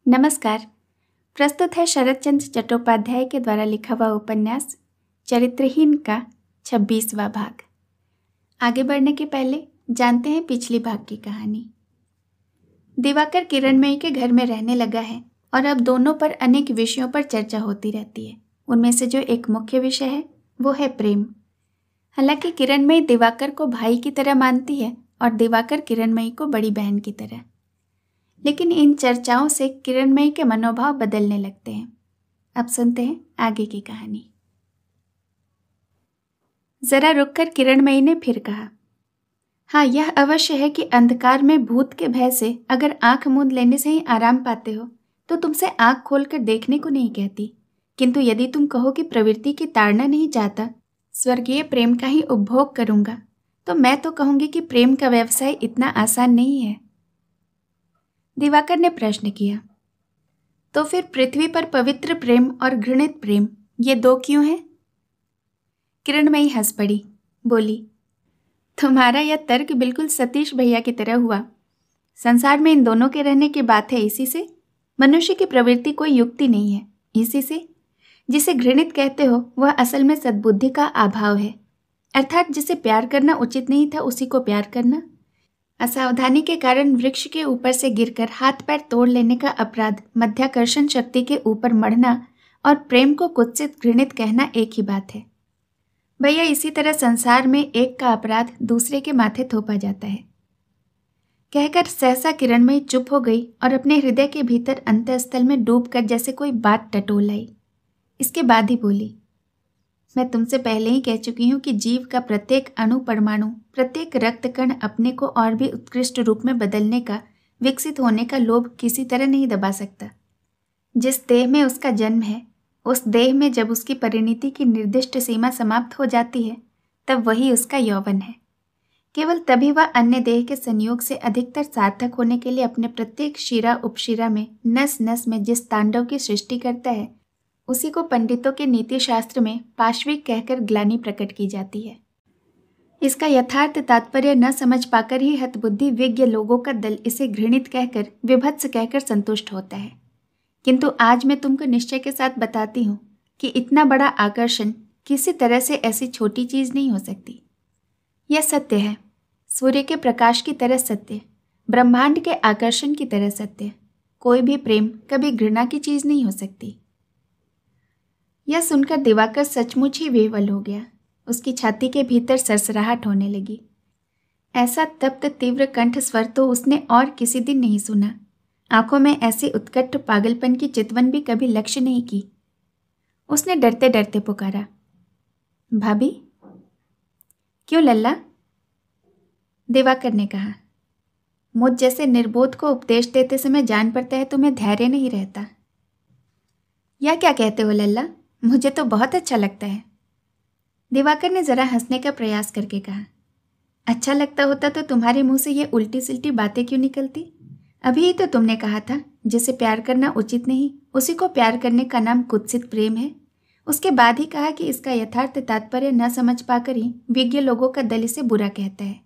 नमस्कार। प्रस्तुत है शरद चंद्र चट्टोपाध्याय के द्वारा लिखा हुआ उपन्यास चरित्रहीन का 26वां भाग। आगे बढ़ने के पहले जानते हैं पिछली भाग की कहानी। दिवाकर किरणमयी के घर में रहने लगा है और अब दोनों पर अनेक विषयों पर चर्चा होती रहती है। उनमें से जो एक मुख्य विषय है वो है प्रेम। हालांकि किरणमयी दिवाकर को भाई की तरह मानती है और दिवाकर किरणमयी को बड़ी बहन की तरह, लेकिन इन चर्चाओं से किरणमयी के मनोभाव बदलने लगते हैं। अब सुनते हैं आगे की कहानी। जरा रुककर किरणमयी ने फिर कहा, हाँ, यह अवश्य है कि अंधकार में भूत के भय से अगर आंख मूंद लेने से ही आराम पाते हो तो तुमसे आंख खोलकर देखने को नहीं कहती, किंतु यदि तुम कहो कि प्रवृत्ति की ताड़ना नहीं चाहता, स्वर्गीय प्रेम का ही उपभोग करूंगा, तो मैं तो कहूंगी कि प्रेम का व्यवसाय इतना आसान नहीं है। दिवाकर ने प्रश्न किया, तो फिर पृथ्वी पर पवित्र प्रेम और घृणित प्रेम ये दो क्यों हैं? किरणमयी हंस पड़ी, बोली, तुम्हारा यह तर्क बिल्कुल सतीश भैया की तरह हुआ। संसार में इन दोनों के रहने की बात है इसी से। मनुष्य की प्रवृत्ति कोई युक्ति नहीं है इसी से। जिसे घृणित कहते हो वह असल में सद्बुद्धि का अभाव है, अर्थात जिसे प्यार करना उचित नहीं था उसी को प्यार करना। असावधानी के कारण वृक्ष के ऊपर से गिरकर हाथ पैर तोड़ लेने का अपराध मध्याकर्षण शक्ति के ऊपर मढ़ना और प्रेम को कुत्सित घृणित कहना एक ही बात है भैया। इसी तरह संसार में एक का अपराध दूसरे के माथे थोपा जाता है। कहकर सहसा किरणमयी चुप हो गई और अपने हृदय के भीतर अंतःस्थल में डूबकर जैसे कोई बात टटोल आई। इसके बाद ही बोली, मैं तुमसे पहले ही कह चुकी हूँ कि जीव का प्रत्येक अणु परमाणु, प्रत्येक रक्त कण अपने को और भी उत्कृष्ट रूप में बदलने का, विकसित होने का लोभ किसी तरह नहीं दबा सकता। जिस देह में उसका जन्म है, उस देह में जब उसकी परिणति की निर्दिष्ट सीमा समाप्त हो जाती है, तब वही उसका यौवन है। केवल तभी वह अन्य देह के संयोग से अधिकतर सार्थक होने के लिए अपने प्रत्येक शिरा उपशिरा में, नस नस में जिस तांडव की सृष्टि करता है, उसी को पंडितों के नीति शास्त्र में पाश्विक कहकर ग्लानि प्रकट की जाती है। इसका यथार्थ तात्पर्य न समझ पाकर ही हतबुद्धि विज्ञ लोगों का दल इसे घृणित कहकर, विभत्स कहकर संतुष्ट होता है। किंतु आज मैं तुमको निश्चय के साथ बताती हूँ कि इतना बड़ा आकर्षण किसी तरह से ऐसी छोटी चीज नहीं हो सकती। यह सत्य है, सूर्य के प्रकाश की तरह सत्य, ब्रह्मांड के आकर्षण की तरह सत्य। कोई भी प्रेम कभी घृणा की चीज नहीं हो सकती। यह सुनकर दिवाकर सचमुच ही विह्वल हो गया। उसकी छाती के भीतर सरसराहट होने लगी। ऐसा तप्त तीव्र कंठ स्वर तो उसने और किसी दिन नहीं सुना। आंखों में ऐसी उत्कट पागलपन की चितवन भी कभी लक्ष्य नहीं की। उसने डरते डरते पुकारा, भाभी। क्यों लल्ला? दिवाकर ने कहा, मुझ जैसे निर्बोध को उपदेश देते समय जान पड़ता है तुम्हें धैर्य नहीं रहता। या क्या कहते हो लल्ला? मुझे तो बहुत अच्छा लगता है। दिवाकर ने जरा हंसने का प्रयास करके कहा, अच्छा लगता होता तो तुम्हारे मुंह से ये उल्टी सिल्टी बातें क्यों निकलती? अभी ही तो तुमने कहा था जिसे प्यार करना उचित नहीं उसी को प्यार करने का नाम कुत्सित प्रेम है। उसके बाद ही कहा कि इसका यथार्थ तात्पर्य न समझ पाकर ही विज्ञ लोगों का दल इसे बुरा कहता है।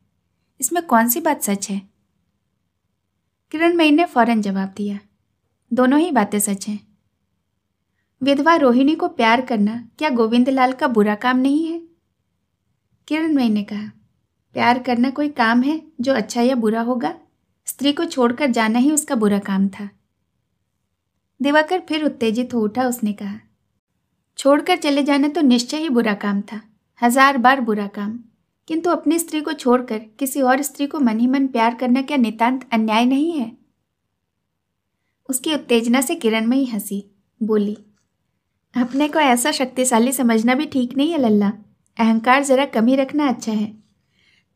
इसमें कौन सी बात सच है? किरणमयी ने फौरन जवाब दिया, दोनों ही बातें सच हैं। विधवा रोहिणी को प्यार करना क्या गोविंदलाल का बुरा काम नहीं है? किरणमयी ने कहा, प्यार करना कोई काम है जो अच्छा या बुरा होगा? स्त्री को छोड़कर जाना ही उसका बुरा काम था। दिवाकर फिर उत्तेजित हो उठा। उसने कहा, छोड़कर चले जाना तो निश्चय ही बुरा काम था, 1000 बार बुरा काम। किंतु अपनी स्त्री को छोड़कर किसी और स्त्री को मन ही मन प्यार करना क्या नितांत अन्याय नहीं है? उसकी उत्तेजना से किरणमयी हंसी, बोली, अपने को ऐसा शक्तिशाली समझना भी ठीक नहीं है लल्ला। अहंकार जरा कम ही रखना अच्छा है।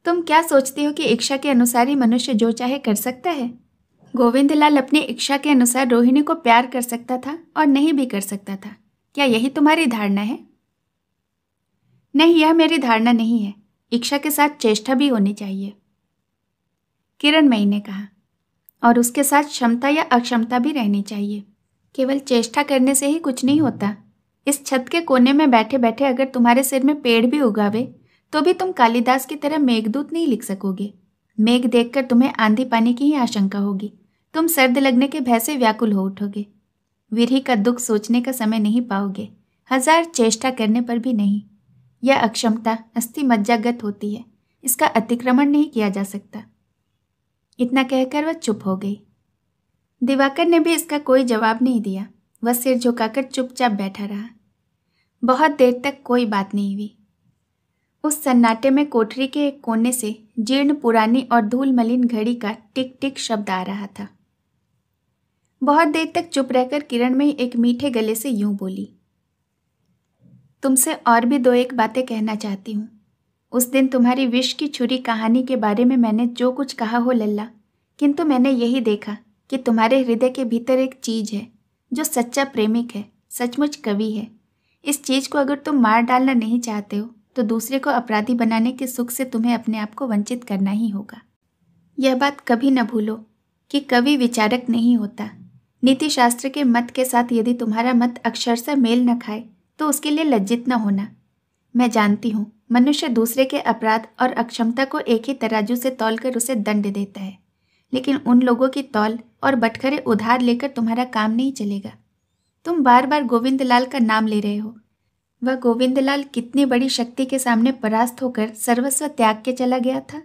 तुम क्या सोचती हो कि इच्छा के अनुसार ही मनुष्य जो चाहे कर सकता है? गोविंदलाल अपनी इच्छा के अनुसार रोहिणी को प्यार कर सकता था और नहीं भी कर सकता था। क्या यही तुम्हारी धारणा है? नहीं, यह मेरी धारणा नहीं है। इच्छा के साथ चेष्टा भी होनी चाहिए, किरणमयी ने कहा, और उसके साथ क्षमता या अक्षमता भी रहनी चाहिए। केवल चेष्टा करने से ही कुछ नहीं होता। इस छत के कोने में बैठे बैठे अगर तुम्हारे सिर में पेड़ भी उगावे तो भी तुम कालिदास की तरह मेघदूत नहीं लिख सकोगे। मेघ देखकर तुम्हें आंधी पानी की ही आशंका होगी। तुम सर्द लगने के भय से व्याकुल हो उठोगे। विरही का दुख सोचने का समय नहीं पाओगे, 1000 चेष्टा करने पर भी नहीं। यह अक्षमता अस्थि मज्जागत होती है, इसका अतिक्रमण नहीं किया जा सकता। इतना कहकर वह चुप हो गई। दिवाकर ने भी इसका कोई जवाब नहीं दिया। वह सिर झुकाकर चुपचाप बैठा रहा। बहुत देर तक कोई बात नहीं हुई। उस सन्नाटे में कोठरी के एक कोने से जीर्ण पुरानी और धूल मलिन घड़ी का टिक टिक शब्द आ रहा था। बहुत देर तक चुप रहकर किरण में एक मीठे गले से यूं बोली, तुमसे और भी 2-1 बातें कहना चाहती हूँ। उस दिन तुम्हारी विष की छुरी कहानी के बारे में मैंने जो कुछ कहा हो लल्ला, किंतु मैंने यही देखा कि तुम्हारे हृदय के भीतर एक चीज है जो सच्चा प्रेमिक है, सचमुच कवि है। इस चीज को अगर तुम मार डालना नहीं चाहते हो तो दूसरे को अपराधी बनाने के सुख से तुम्हें अपने आप को वंचित करना ही होगा। यह बात कभी न भूलो कि कवि विचारक नहीं होता। नीति शास्त्र के मत के साथ यदि तुम्हारा मत अक्षरशः मेल न खाए तो उसके लिए लज्जित न होना। मैं जानती हूँ मनुष्य दूसरे के अपराध और अक्षमता को एक ही तराजू से तौलकर उसे दंड देता है, लेकिन उन लोगों की तौल और बटखरे उधार लेकर तुम्हारा काम नहीं चलेगा। तुम बार बार गोविंदलाल का नाम ले रहे हो। वह गोविंदलाल कितनी बड़ी शक्ति के सामने परास्त होकर सर्वस्व त्याग के चला गया था।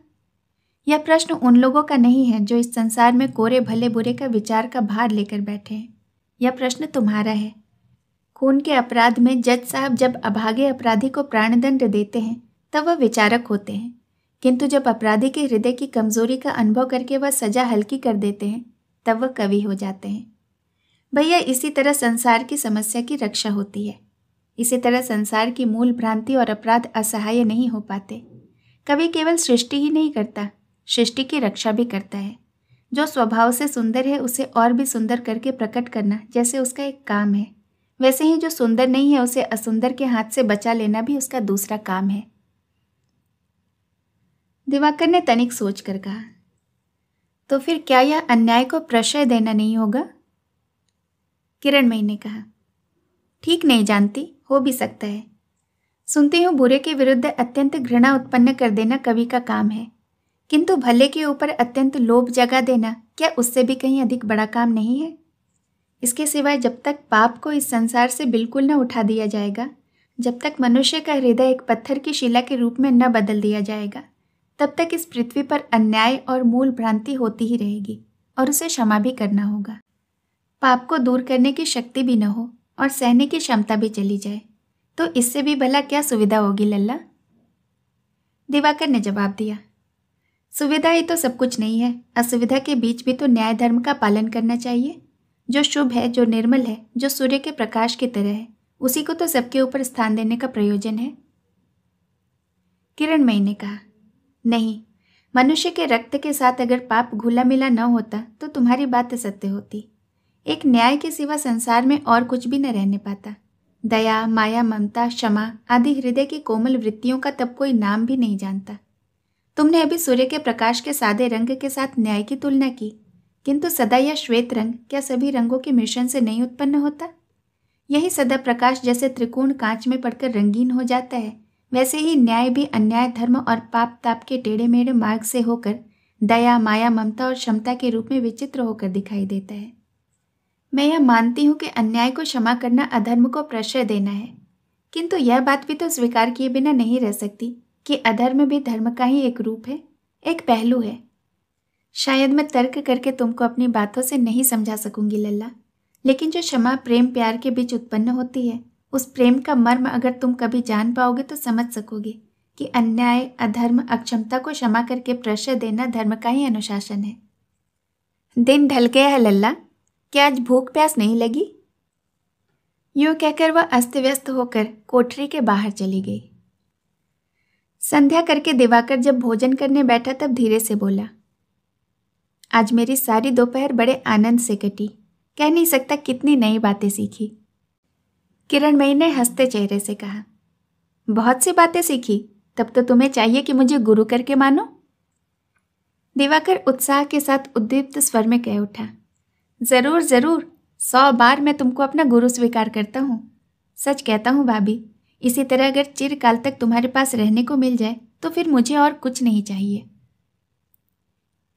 यह प्रश्न उन लोगों का नहीं है जो इस संसार में कोरे भले बुरे का विचार का भार लेकर बैठे हैं। यह प्रश्न तुम्हारा है। खून के अपराध में जज साहब जब अभागे अपराधी को प्राणदंड देते हैं तब वह विचारक होते हैं, किंतु जब अपराधी के हृदय की कमजोरी का अनुभव करके वह सजा हल्की कर देते हैं तब वह कवि हो जाते हैं। भैया, इसी तरह संसार की समस्या की रक्षा होती है। इसी तरह संसार की मूल भ्रांति और अपराध असहाय नहीं हो पाते। कवि केवल सृष्टि ही नहीं करता, सृष्टि की रक्षा भी करता है। जो स्वभाव से सुंदर है उसे और भी सुंदर करके प्रकट करना जैसे उसका एक काम है, वैसे ही जो सुंदर नहीं है उसे असुंदर के हाथ से बचा लेना भी उसका दूसरा काम है। दिवाकर ने तनिक सोच कर कहा, तो फिर क्या यह अन्याय को प्रश्रय देना नहीं होगा? किरणमयी ने कहा, ठीक नहीं जानती, हो भी सकता है। सुनती हूँ बुरे के विरुद्ध अत्यंत घृणा उत्पन्न कर देना कवि का काम है, किंतु भले के ऊपर अत्यंत लोभ जगा देना क्या उससे भी कहीं अधिक बड़ा काम नहीं है? इसके सिवाय जब तक पाप को इस संसार से बिल्कुल न उठा दिया जाएगा, जब तक मनुष्य का हृदय एक पत्थर की शिला के रूप में न बदल दिया जाएगा, तब तक इस पृथ्वी पर अन्याय और मूल भ्रांति होती ही रहेगी और उसे क्षमा भी करना होगा। पाप को दूर करने की शक्ति भी न हो और सहने की क्षमता भी चली जाए तो इससे भी भला क्या सुविधा होगी लल्ला? दिवाकर ने जवाब दिया, सुविधा ही तो सब कुछ नहीं है। असुविधा के बीच भी तो न्याय धर्म का पालन करना चाहिए। जो शुभ है, जो निर्मल है, जो सूर्य के प्रकाश की तरह है, उसी को तो सबके ऊपर स्थान देने का प्रयोजन है। किरणमयी ने कहा, नहीं, मनुष्य के रक्त के साथ अगर पाप घुला मिला न होता तो तुम्हारी बात सत्य होती। एक न्याय के सिवा संसार में और कुछ भी न रहने पाता। दया, माया, ममता, क्षमा आदि हृदय की कोमल वृत्तियों का तब कोई नाम भी नहीं जानता। तुमने अभी सूर्य के प्रकाश के सादे रंग के साथ न्याय की तुलना की, किंतु सदा यह श्वेत रंग क्या सभी रंगों के मिश्रण से नहीं उत्पन्न होता? यही सदा प्रकाश जैसे त्रिकोण कांच में पड़कर रंगीन हो जाता है, वैसे ही न्याय भी अन्याय, धर्म और पाप ताप के टेढ़े मेढ़े मार्ग से होकर दया, माया, ममता और क्षमता के रूप में विचित्र होकर दिखाई देता है। मैं यह मानती हूँ कि अन्याय को क्षमा करना अधर्म को प्रश्रय देना है, किंतु यह बात भी तो स्वीकार किए बिना नहीं रह सकती कि अधर्म भी धर्म का ही एक रूप है, एक पहलू है। शायद मैं तर्क करके तुमको अपनी बातों से नहीं समझा सकूंगी लल्ला, लेकिन जो क्षमा प्रेम प्यार के बीच उत्पन्न होती है, उस प्रेम का मर्म अगर तुम कभी जान पाओगे तो समझ सकोगे कि अन्याय, अधर्म, अक्षमता को क्षमा करके प्रश्रय देना धर्म का ही अनुशासन है। दिन ढल गया है लल्ला, क्या आज भूख प्यास नहीं लगी? यूं कहकर वह अस्त व्यस्त होकर कोठरी के बाहर चली गई। संध्या करके दिवाकर जब भोजन करने बैठा तब धीरे से बोला, आज मेरी सारी दोपहर बड़े आनंद से कटी, कह नहीं सकता कितनी नई बातें सीखी। किरणमयी ने हंसते चेहरे से कहा, बहुत सी बातें सीखी, तब तो तुम्हें चाहिए कि मुझे गुरु करके मानो। दिवाकर उत्साह के साथ उद्दीप्त स्वर में कह उठा, जरूर जरूर, 100 बार मैं तुमको अपना गुरु स्वीकार करता हूँ। सच कहता हूँ भाभी, इसी तरह अगर चिरकाल तक तुम्हारे पास रहने को मिल जाए तो फिर मुझे और कुछ नहीं चाहिए।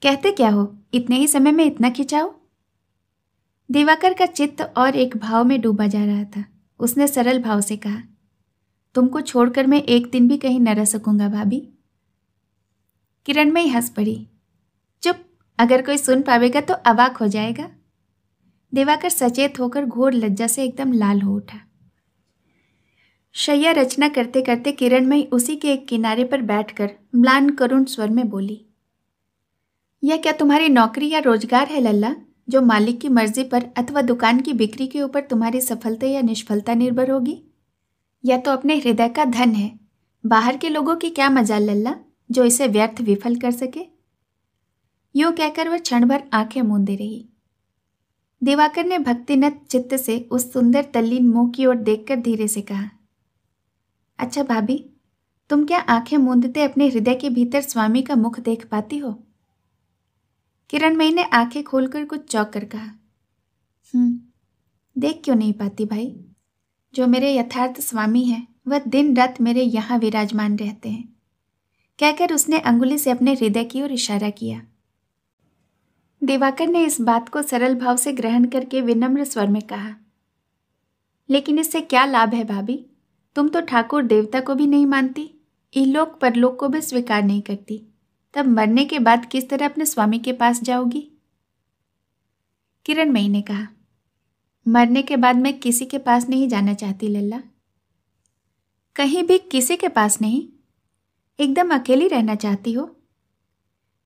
कहते क्या हो, इतने ही समय में इतना खिंचाओ? दिवाकर का चित्त और एक भाव में डूबा जा रहा था। उसने सरल भाव से कहा, तुमको छोड़कर मैं एक दिन भी कहीं न रह सकूंगा भाभी। किरणमयी हंस पड़ी। चुप, अगर कोई सुन पावेगा तो अवाक हो जाएगा। दिवाकर सचेत होकर घोर लज्जा से एकदम लाल हो उठा। शैया रचना करते करते किरणमयी उसी के एक किनारे पर बैठकर म्लान करुण स्वर में बोली, यह क्या तुम्हारी नौकरी या रोजगार है लल्ला, जो मालिक की मर्जी पर अथवा दुकान की बिक्री के ऊपर तुम्हारी सफलता या निष्फलता निर्भर होगी? यह तो अपने हृदय का धन है। बाहर के लोगों की क्या मजाल लल्ला, जो इसे व्यर्थ विफल कर सके। यूं कहकर वह क्षण भर आंखें मूंदे रही। दिवाकर ने भक्तिनत चित्त से उस सुंदर तल्लीन मुंह की ओर देखकर धीरे से कहा, अच्छा भाभी, तुम क्या आंखें मूंदते अपने हृदय के भीतर स्वामी का मुख देख पाती हो? किरणमयी ने आंखें खोलकर कुछ चौंक कर कहा, देख क्यों नहीं पाती भाई? जो मेरे यथार्थ स्वामी हैं वह दिन रात मेरे यहाँ विराजमान रहते हैं। कहकर उसने अंगुली से अपने हृदय की ओर इशारा किया। दिवाकर ने इस बात को सरल भाव से ग्रहण करके विनम्र स्वर में कहा, लेकिन इससे क्या लाभ है भाभी? तुम तो ठाकुर देवता को भी नहीं मानती, इहलोक परलोक को भी स्वीकार नहीं करती, तब मरने के बाद किस तरह अपने स्वामी के पास जाओगी? किरणमयी ने कहा, मरने के बाद मैं किसी के पास नहीं जाना चाहती लल्ला। कहीं भी किसी के पास नहीं? एकदम अकेली रहना चाहती हो?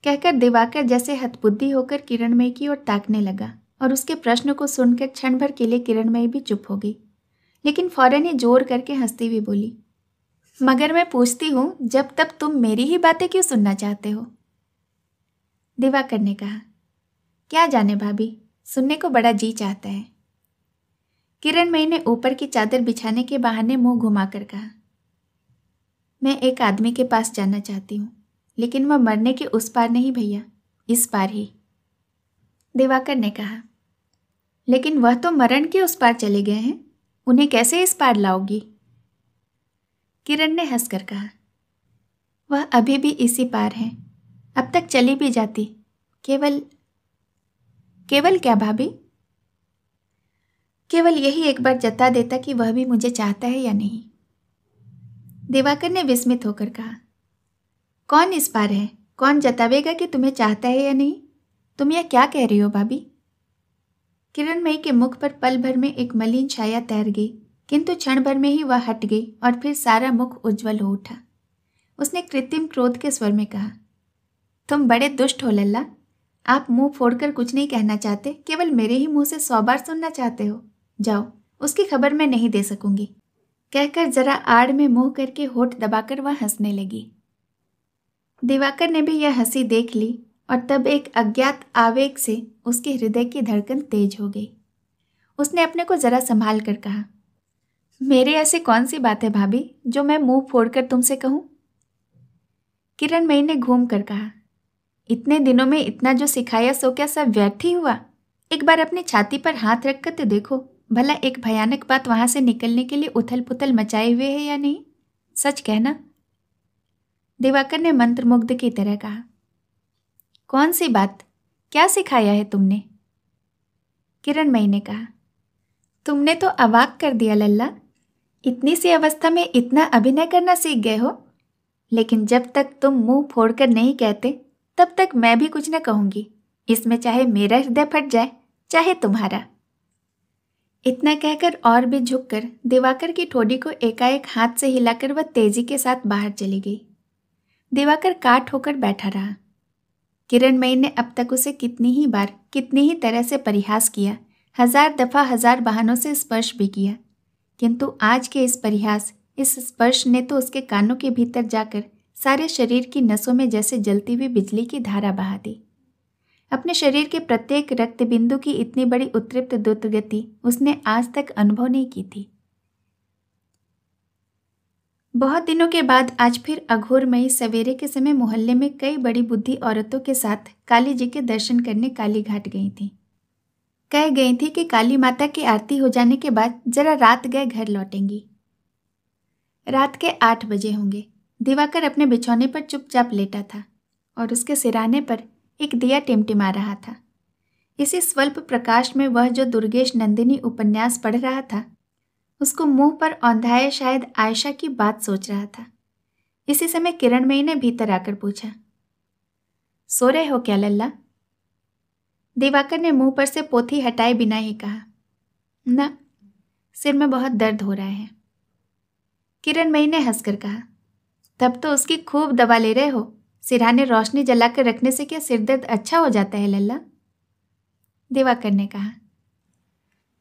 कहकर दिवाकर जैसे हतबुद्धि होकर किरणमयी की ओर ताकने लगा और उसके प्रश्न को सुनकर क्षण भर के लिए किरणमयी भी चुप हो गई, लेकिन फौरन ही जोर करके हंसती हुई बोली, मगर मैं पूछती हूं, जब तब तुम मेरी ही बातें क्यों सुनना चाहते हो? दिवाकर ने कहा, क्या जाने भाभी, सुनने को बड़ा जी चाहता है। किरणमयी ने ऊपर की चादर बिछाने के बहाने मुंह घुमाकर कहा, मैं एक आदमी के पास जाना चाहती हूँ, लेकिन वह मरने के उस पार नहीं भैया, इस पार ही। दिवाकर ने कहा, लेकिन वह तो मरण के उस पार चले गए हैं, उन्हें कैसे इस पार लाओगी? किरण ने हंसकर कहा, वह अभी भी इसी पार हैं, अब तक चली भी जाती, केवल क्या भाभी? केवल यही एक बार जता देता कि वह भी मुझे चाहता है या नहीं। दिवाकर ने विस्मित होकर कहा, कौन इस पार है? कौन जतावेगा कि तुम्हें चाहता है या नहीं? तुम यह क्या कह रही हो भाभी? किरणमयी के मुख पर पल भर में एक मलिन छाया तैर गई, किंतु क्षण भर में ही वह हट गई और फिर सारा मुख उज्जवल हो उठा। उसने कृत्रिम क्रोध के स्वर में कहा, तुम बड़े दुष्ट हो लल्ला, आप मुंह फोड़कर कुछ नहीं कहना चाहते, केवल मेरे ही मुंह से 100 बार सुनना चाहते हो। जाओ, उसकी खबर मैं नहीं दे सकूंगी। कहकर जरा आड़ में मुंह करके होठ दबाकर वह हंसने लगी। दिवाकर ने भी यह हंसी देख ली और तब एक अज्ञात आवेग से उसके हृदय की धड़कन तेज हो गई। उसने अपने को जरा संभाल कर कहा, मेरे ऐसी कौन सी बात है भाभी जो मैं मुंह फोड़कर तुमसे कहूं? किरणमयी ने घूम कर कहा, इतने दिनों में इतना जो सिखाया सो क्या सब व्यर्थ ही हुआ? एक बार अपनी छाती पर हाथ रखकर तो देखो, भला एक भयानक बात वहां से निकलने के लिए उथल पुथल मचाए हुए है या नहीं? सच कहना। दिवाकर ने मंत्रमुग्ध की तरह कहा, कौन सी बात? क्या सिखाया है तुमने? किरणमयी ने कहा, तुमने तो अवाक कर दिया लल्ला, इतनी सी अवस्था में इतना अभिनय करना सीख गए हो। लेकिन जब तक तुम मुंह फोड़कर नहीं कहते तब तक मैं भी कुछ न कहूंगी, इसमें चाहे मेरा हृदय फट जाए चाहे तुम्हारा। इतना कहकर और भी झुककर दिवाकर की ठोड़ी को एकाएक हाथ से हिलाकर वह तेजी के साथ बाहर चली गई। दिवाकर काट होकर बैठा रहा। किरणमयी ने अब तक उसे कितनी ही बार कितनी ही तरह से परिहास किया, 1000 दफा 1000 बहानों से स्पर्श भी किया, किंतु आज के इस परिहास, इस स्पर्श ने तो उसके कानों के भीतर जाकर सारे शरीर की नसों में जैसे जलती हुई बिजली की धारा बहा दी। अपने शरीर के प्रत्येक रक्त बिंदु की इतनी बड़ी उत्तृप्त द्रुत गति उसने आज तक अनुभव नहीं की थी। बहुत दिनों के बाद आज फिर अघोरमयी सवेरे के समय मोहल्ले में कई बड़ी बुद्धि औरतों के साथ काली जी के दर्शन करने काली घाट गई थी। कह गई थी कि काली माता की आरती हो जाने के बाद जरा रात गए घर लौटेंगी। रात के 8 बजे होंगे। दिवाकर अपने बिछौने पर चुपचाप लेटा था और उसके सिराने पर एक दिया टिमटिमा रहा था। इसी स्वल्प प्रकाश में वह जो दुर्गेश नंदिनी उपन्यास पढ़ रहा था, उसको मुंह पर औंधाए शायद आयशा की बात सोच रहा था। इसी समय किरणमयी ने भीतर आकर पूछा, सो रहे हो क्या लल्ला? दिवाकर ने मुंह पर से पोथी हटाए बिना ही कहा, ना, सिर में बहुत दर्द हो रहा है। किरणमयी ने हंसकर कहा, तब तो उसकी खूब दवा ले रहे हो। सिरहाने रोशनी जलाकर रखने से क्या सिर दर्द अच्छा हो जाता है लल्ला? दिवाकर ने कहा,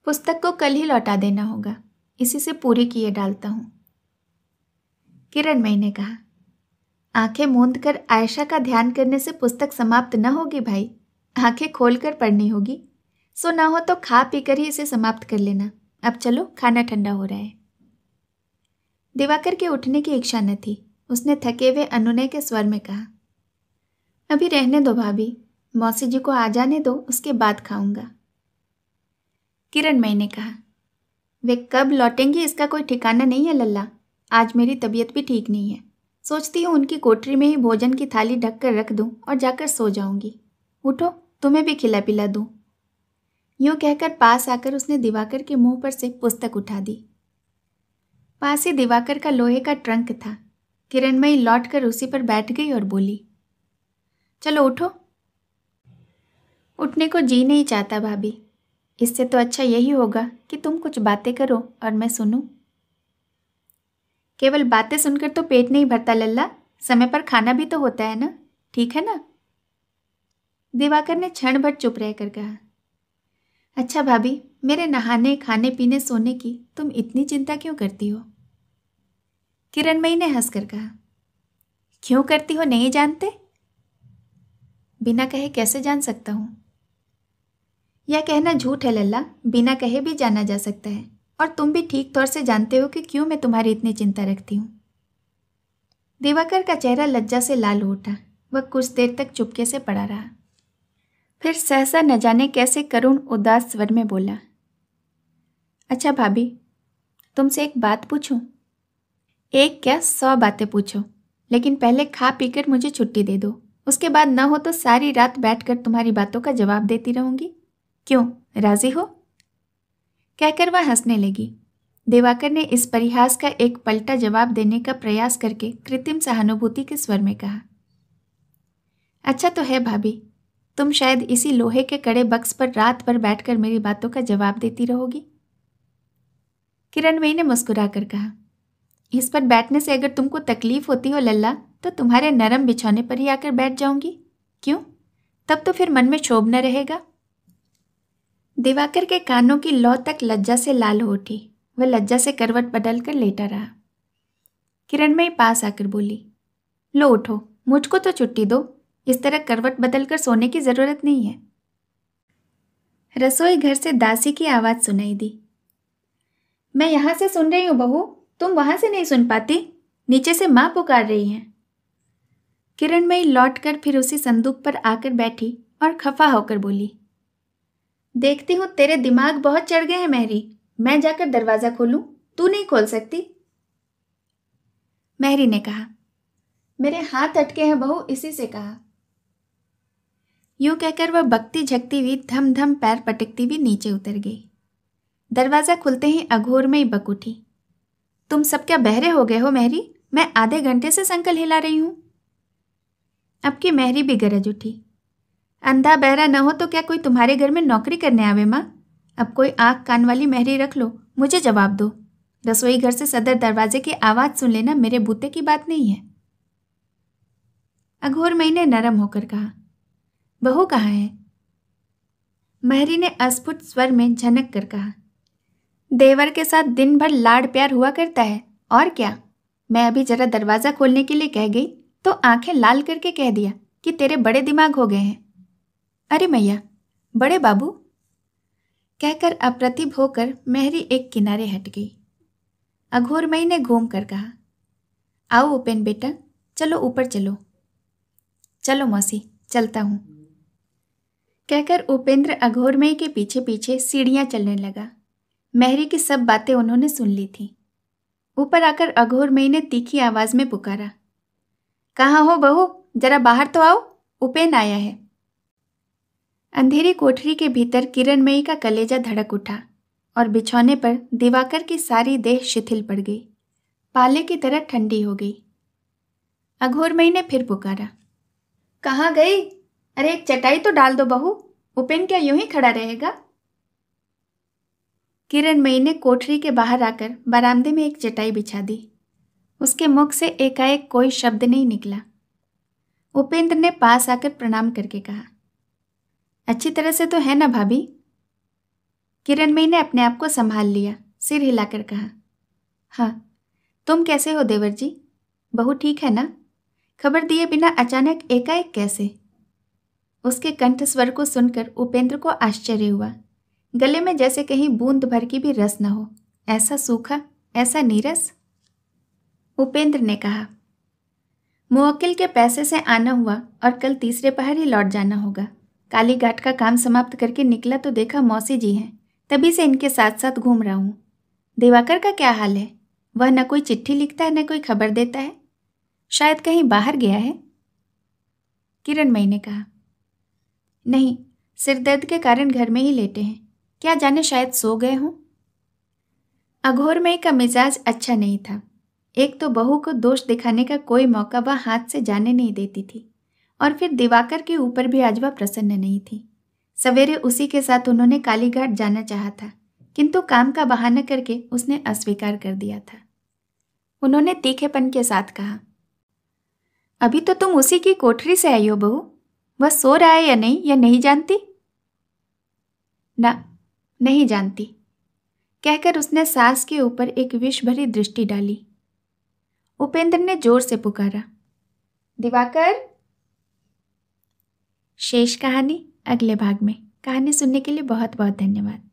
पुस्तक को कल ही लौटा देना होगा, इसी से पूरी किए डालता हूं। किरणमयी ने कहा, आंखें मूंद कर आयशा का ध्यान करने से पुस्तक समाप्त न होगी भाई, आंखें खोलकर पढ़नी होगी। सो ना हो तो खा पीकर ही इसे समाप्त कर लेना। अब चलो, खाना ठंडा हो रहा है। दिवाकर के उठने की इच्छा न थी। उसने थके हुए अनुनय के स्वर में कहा, अभी रहने दो भाभी, मौसी जी को आ जाने दो, उसके बाद खाऊंगा। किरणमयी ने कहा, वे कब लौटेंगी इसका कोई ठिकाना नहीं है लल्ला। आज मेरी तबीयत भी ठीक नहीं है। सोचती हूँ उनकी कोठरी में ही भोजन की थाली ढक कर रख दूं और जाकर सो जाऊंगी। उठो, तुम्हें भी खिला पिला दूं। यूं कहकर पास आकर उसने दिवाकर के मुंह पर से पुस्तक उठा दी। पास ही दिवाकर का लोहे का ट्रंक था। किरणमयी लौटकर उसी पर बैठ गई और बोली, चलो उठो। उठने को जी नहीं चाहता भाभी। इससे तो अच्छा यही होगा कि तुम कुछ बातें करो और मैं सुनूं। केवल बातें सुनकर तो पेट नहीं भरता लल्ला, समय पर खाना भी तो होता है ना, ठीक है ना? दिवाकर ने क्षण भर चुप रहकर कहा, अच्छा भाभी, मेरे नहाने, खाने पीने, सोने की तुम इतनी चिंता क्यों करती हो? किरणमयी ने हंसकर कहा, क्यों करती हो नहीं जानते? बिना कहे कैसे जान सकता हूं? यह कहना झूठ है लल्ला, बिना कहे भी जाना जा सकता है, और तुम भी ठीक तौर से जानते हो कि क्यों मैं तुम्हारी इतनी चिंता रखती हूं। दिवाकर का चेहरा लज्जा से लाल हो उठा। वह कुछ देर तक चुपके से पड़ा रहा, फिर सहसा न जाने कैसे करुण उदास स्वर में बोला, अच्छा भाभी, तुमसे एक बात पूछूं? एक क्या 100 बातें पूछो, लेकिन पहले खा पीकर मुझे छुट्टी दे दो। उसके बाद न हो तो सारी रात बैठकर तुम्हारी बातों का जवाब देती रहूंगी। क्यों, राजी हो? कहकर वह हंसने लगी। दिवाकर ने इस परिहास का एक पलटा जवाब देने का प्रयास करके कृत्रिम सहानुभूति के स्वर में कहा, अच्छा तो है भाभी, तुम शायद इसी लोहे के कड़े बक्स पर रात भर बैठकर मेरी बातों का जवाब देती रहोगी। किरणमयी ने मुस्कुराकर कहा, इस पर बैठने से अगर तुमको तकलीफ होती हो लल्ला, तो तुम्हारे नरम बिछौने पर ही आकर बैठ जाऊंगी। क्यों? तब तो फिर मन में क्षोभ न रहेगा। दिवाकर के कानों की लौ तक लज्जा से लाल हो उठी। वह लज्जा से करवट बदलकर लेटा रहा। किरणमयी पास आकर बोली, लो उठो, मुझको तो छुट्टी दो। इस तरह करवट बदलकर सोने की जरूरत नहीं है। रसोई घर से दासी की आवाज सुनाई दी, मैं यहां से सुन रही हूं बहू, तुम वहां से नहीं सुन पाती? नीचे से मां पुकार रही हैं। किरणमयी लौटकर फिर उसी संदूक पर आकर बैठी और खफा होकर बोली, देखती हूं तेरे दिमाग बहुत चढ़ गए हैं मेहरी। मैं जाकर दरवाजा खोलूं? तू नहीं खोल सकती। मेहरी ने कहा, मेरे हाथ अटके हैं बहू, इसी से कहा। यूं कहकर वह बकती झकती हुई धम धम पैर पटकती हुई नीचे उतर गई। दरवाजा खुलते ही अघोर में ही बक उठी, तुम सब क्या बहरे हो गए हो मेहरी? मैं आधे घंटे से संकल हिला रही हूं। अब की मेहरी भी गरज उठी, अंधा बहरा न हो तो क्या कोई तुम्हारे घर में नौकरी करने आवे माँ? अब कोई आंख कान वाली मेहरी रख लो, मुझे जवाब दो। रसोई घर से सदर दरवाजे की आवाज सुन लेना मेरे बूते की बात नहीं है। अघोरमयी ने नरम होकर कहा, बहू कहाँ है? मेहरी ने अस्फुट स्वर में झनक कर कहा, देवर के साथ दिन भर लाड़ प्यार हुआ करता है, और क्या। मैं अभी जरा दरवाजा खोलने के लिए कह गई तो आंखें लाल करके कह दिया कि तेरे बड़े दिमाग हो गए हैं। अरे मैया, बड़े बाबू। कहकर अप्रतिभ होकर मेहरी एक किनारे हट गई। अघोरमयी ने घूम कर कहा, आओ उपेन बेटा, चलो ऊपर चलो। चलो मौसी, चलता हूं। कहकर उपेंद्र अघोरमयी के पीछे पीछे सीढ़ियां चलने लगा। मेहरी की सब बातें उन्होंने सुन ली थी। ऊपर आकर अघोरमयी ने तीखी आवाज में पुकारा, कहाँ हो बहू, जरा बाहर तो आओ, उपेन आया है। अंधेरी कोठरी के भीतर किरणमयी का कलेजा धड़क उठा और बिछौने पर दिवाकर की सारी देह शिथिल पड़ गई, पाले की तरह ठंडी हो गई। अघोरमयी ने फिर पुकारा, कहाँ गई? अरे एक चटाई तो डाल दो बहू, उपेन क्या यूं ही खड़ा रहेगा? किरणमयी ने कोठरी के बाहर आकर बरामदे में एक चटाई बिछा दी। उसके मुख से एकाएक कोई शब्द नहीं निकला। उपेंद्र ने पास आकर प्रणाम करके कहा, अच्छी तरह से तो है ना भाभी? किरणमयी ने अपने आप को संभाल लिया, सिर हिलाकर कहा, हाँ। तुम कैसे हो देवर जी? बहू ठीक है ना? खबर दिए बिना अचानक एकाएक कैसे? उसके कंठ स्वर को सुनकर उपेंद्र को आश्चर्य हुआ। गले में जैसे कहीं बूंद भर की भी रस न हो, ऐसा सूखा, ऐसा नीरस। उपेंद्र ने कहा, मुवक्किल के पैसे से आना हुआ और कल तीसरे पहर ही लौट जाना होगा। काली घाट का काम समाप्त करके निकला तो देखा मौसी जी हैं, तभी से इनके साथ साथ घूम रहा हूँ। दिवाकर का क्या हाल है? वह न कोई चिट्ठी लिखता है, न कोई खबर देता है। शायद कहीं बाहर गया है। किरणमयी ने कहा, नहीं, सिरदर्द के कारण घर में ही लेटे हैं। क्या जाने शायद सो गए हों। अघोरमयी का मिजाज अच्छा नहीं था। एक तो बहू को दोष दिखाने का कोई मौका वह हाथ से जाने नहीं देती थी, और फिर दिवाकर के ऊपर भी आज वह प्रसन्न नहीं थी। सवेरे उसी के साथ उन्होंने कालीघाट जाना चाहा था, किंतु काम का बहाना करके उसने अस्वीकार कर दिया था। उन्होंने तीखेपन के साथ कहा, अभी तो तुम उसी की कोठरी से आई हो बहू। वह सो रहा है या नहीं जानती? ना, नहीं जानती, कहकर उसने सास के ऊपर एक विष भरी दृष्टि डाली। उपेंद्र ने जोर से पुकारा, दिवाकर। शेष कहानी अगले भाग में। कहानी सुनने के लिए बहुत बहुत धन्यवाद।